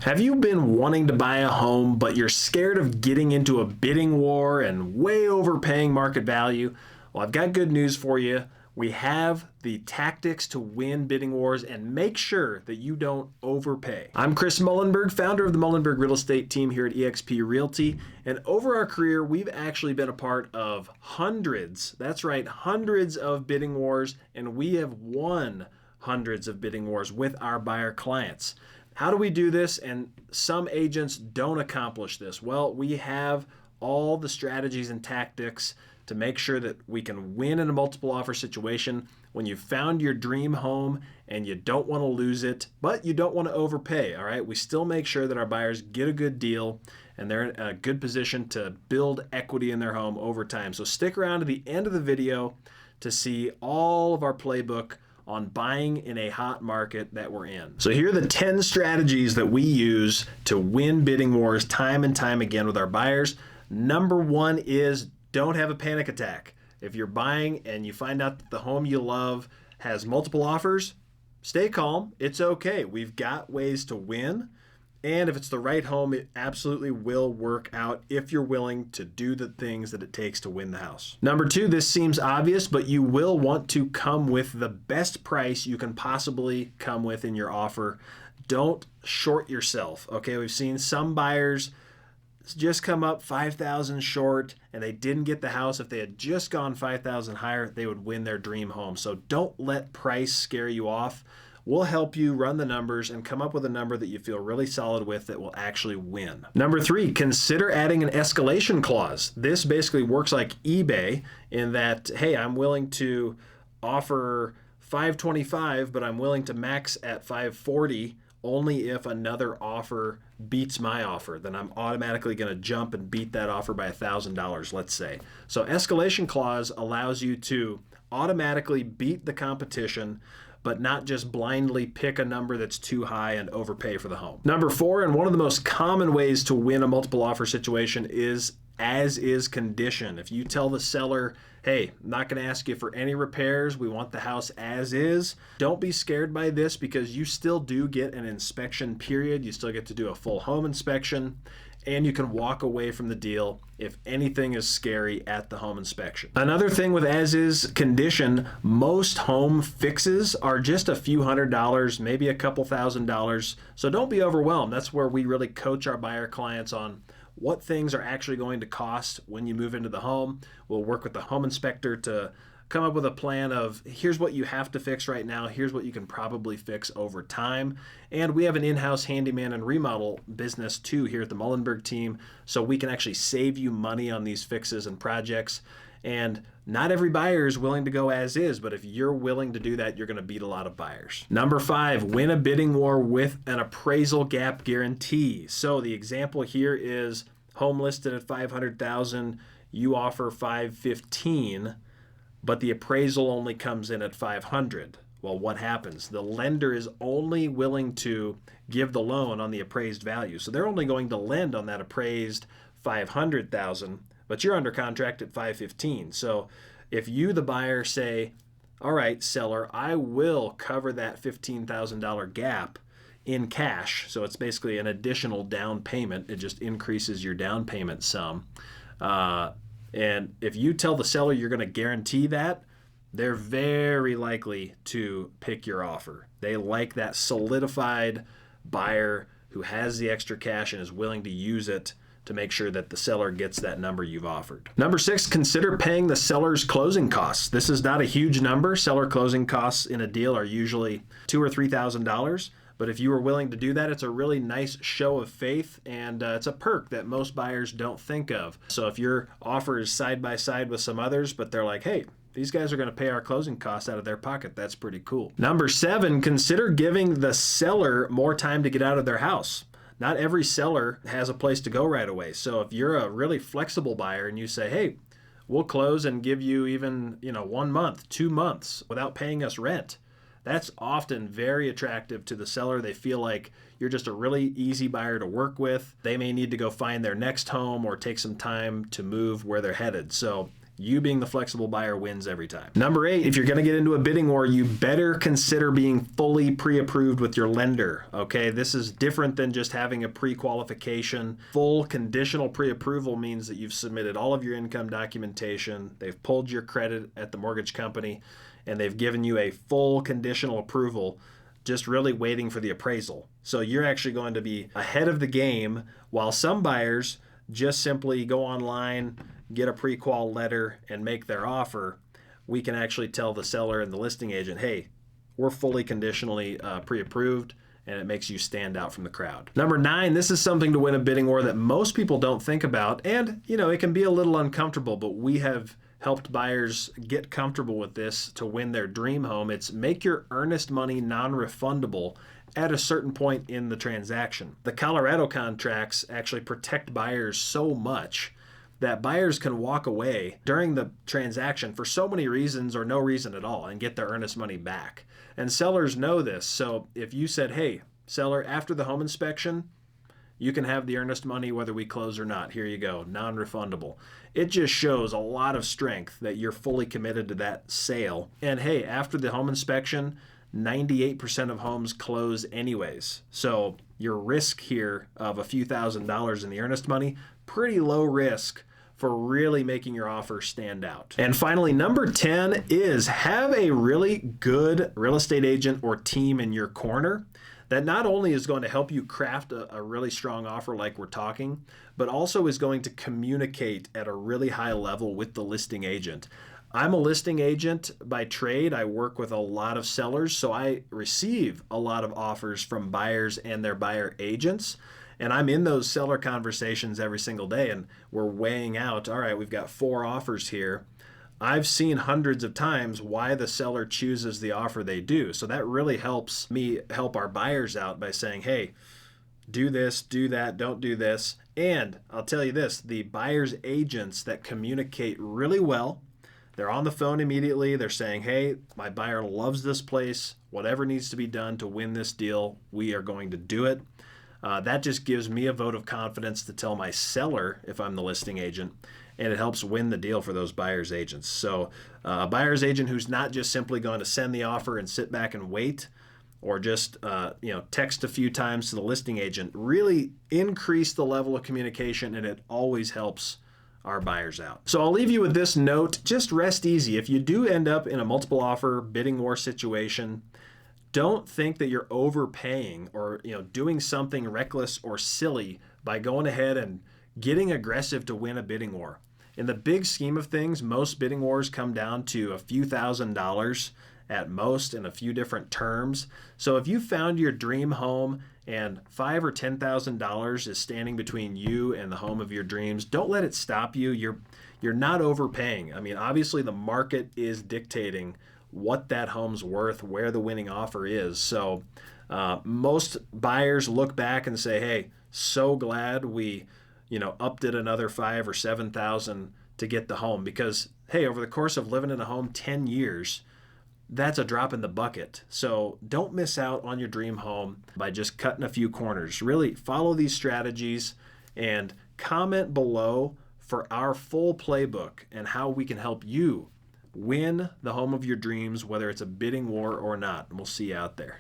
Have you been wanting to buy a home, but you're scared of getting into a bidding war and way overpaying market value? Well, I've got good news for you. We have the tactics to win bidding wars and make sure that you don't overpay. I'm Chris Mullenberg, founder of the Mullenberg Real Estate team here at eXp Realty. And over our career, we've actually been a part of hundreds, that's right, hundreds of bidding wars, and we have won hundreds of bidding wars with our buyer clients. How do we do this? And some agents don't accomplish this. Well, we have all the strategies and tactics to make sure that we can win in a multiple offer situation when you've found your dream home and you don't want to lose it, but you don't want to overpay, all right? We still make sure that our buyers get a good deal and they're in a good position to build equity in their home over time. So stick around to the end of the video to see all of our playbook on buying in a hot market that we're in. So here are the 10 strategies that we use to win bidding wars time and time again with our buyers. Number one is don't have a panic attack. If you're buying and you find out that the home you love has multiple offers, stay calm. It's okay. We've got ways to win. And if it's the right home, it absolutely will work out if you're willing to do the things that it takes to win the house. Number two, this seems obvious, but you will want to come with the best price you can possibly come with in your offer. Don't short yourself, okay? We've seen some buyers just come up 5,000 short and they didn't get the house. If they had just gone 5,000 higher, they would win their dream home. So don't let price scare you off. We'll help you run the numbers and come up with a number that you feel really solid with that will actually win. Number three, consider adding an escalation clause. This basically works like eBay in that, hey, I'm willing to offer $525, but I'm willing to max at $540 only if another offer beats my offer. Then I'm automatically going to jump and beat that offer by $1,000, let's say. So escalation clause allows you to automatically beat the competition, but not just blindly pick a number that's too high and overpay for the home. Number four, and one of the most common ways to win a multiple offer situation is as-is condition. If you tell the seller, hey, I'm not going to ask you for any repairs, we want the house as is, don't be scared by this because you still do get an inspection period. You still get to do a full home inspection, and you can walk away from the deal if anything is scary at the home inspection. Another thing with as-is condition, most home fixes are just a few $100s, maybe a couple $1,000s. So don't be overwhelmed. That's where we really coach our buyer clients on what things are actually going to cost when you move into the home. We'll work with the home inspector to come up with a plan of here's what you have to fix right now, here's what you can probably fix over time. And we have an in-house handyman and remodel business too here at the Mullenberg team, so we can actually save you money on these fixes and projects. And not every buyer is willing to go as is, but if you're willing to do that, you're going to beat a lot of buyers. Number five, win a bidding war with an appraisal gap guarantee. So the example here is home listed at $500,000, you offer $515,000, but the appraisal only comes in at $500,000. Well, what happens? The lender is only willing to give the loan on the appraised value. So they're only going to lend on that appraised $500,000, but you're under contract at $515,000. So if you, the buyer, say, all right, seller, I will cover that $15,000 gap in cash. So it's basically an additional down payment. It just increases your down payment sum. And if you tell the seller you're going to guarantee that, they're very likely to pick your offer. They like that solidified buyer who has the extra cash and is willing to use it to make sure that the seller gets that number you've offered. Number six, consider paying the seller's closing costs. This is not a huge number. Seller closing costs in a deal are usually $2,000 or $3,000. But if you are willing to do that, it's a really nice show of faith, and it's a perk that most buyers don't think of. So if your offer is side by side with some others, but they're like, hey, these guys are going to pay our closing costs out of their pocket, that's pretty cool. Number seven, consider giving the seller more time to get out of their house. Not every seller has a place to go right away. So if you're a really flexible buyer and you say, hey, we'll close and give you even 1 month, 2 months without paying us rent, that's often very attractive to the seller. They feel like you're just a really easy buyer to work with. They may need to go find their next home or take some time to move where they're headed. So You being the flexible buyer wins every time. Number 8, if you're going to get into a bidding war, you better consider being fully pre-approved with your lender. Okay, this is different than just having a pre-qualification. Full conditional pre-approval means that you've submitted all of your income documentation, they've pulled your credit at the mortgage company, and they've given you a full conditional approval, just really waiting for the appraisal. So you're actually going to be ahead of the game, while some buyers just simply go online, get a pre-qual letter, and make their offer. We can actually tell the seller and the listing agent, hey, we're fully conditionally pre-approved, and it makes you stand out from the crowd. Number 9, this is something to win a bidding war that most people don't think about, and it can be a little uncomfortable, but we have helped buyers get comfortable with this to win their dream home. It's make your earnest money non-refundable at a certain point in the transaction. The Colorado contracts actually protect buyers so much that buyers can walk away during the transaction for so many reasons or no reason at all and get their earnest money back. And sellers know this. So if you said, hey, seller, after the home inspection, you can have the earnest money whether we close or not. Here you go, non-refundable. It just shows a lot of strength that you're fully committed to that sale. And hey, after the home inspection, 98% of homes close anyways. So your risk here of a few $1,000s in the earnest money, pretty low risk for really making your offer stand out. And finally, number 10 is have a really good real estate agent or team in your corner that not only is going to help you craft a really strong offer like we're talking, but also is going to communicate at a really high level with the listing agent. I'm a listing agent by trade. I work with a lot of sellers, so I receive a lot of offers from buyers and their buyer agents. And I'm in those seller conversations every single day, and we're weighing out, all right, we've got 4 offers here. I've seen hundreds of times why the seller chooses the offer they do. So that really helps me help our buyers out by saying, hey, do this, do that, don't do this. And I'll tell you this, the buyer's agents that communicate really well, they're on the phone immediately. They're saying, hey, my buyer loves this place. Whatever needs to be done to win this deal, we are going to do it. That just gives me a vote of confidence to tell my seller if I'm the listing agent, and it helps win the deal for those buyer's agents. So a buyer's agent who's not just simply going to send the offer and sit back and wait, or just text a few times to the listing agent, really increase the level of communication, and it always helps our buyers out. So I'll leave you with this note, just rest easy. If you do end up in a multiple offer bidding war situation, don't think that you're overpaying or doing something reckless or silly by going ahead and getting aggressive to win a bidding war. In the big scheme of things, most bidding wars come down to a few $1,000s at most in a few different terms. So if you found your dream home and $5,000 or $10,000 is standing between you and the home of your dreams, don't let it stop you. You're not overpaying. I mean, obviously the market is dictating what that home's worth, where the winning offer is. So most buyers look back and say, hey, so glad we upped it another $5,000 or $7,000 to get the home, because hey, over the course of living in a home 10 years, that's a drop in the bucket. So don't miss out on your dream home by just cutting a few corners. Really follow these strategies and comment below for our full playbook and how we can help you win the home of your dreams, whether it's a bidding war or not. And we'll see you out there.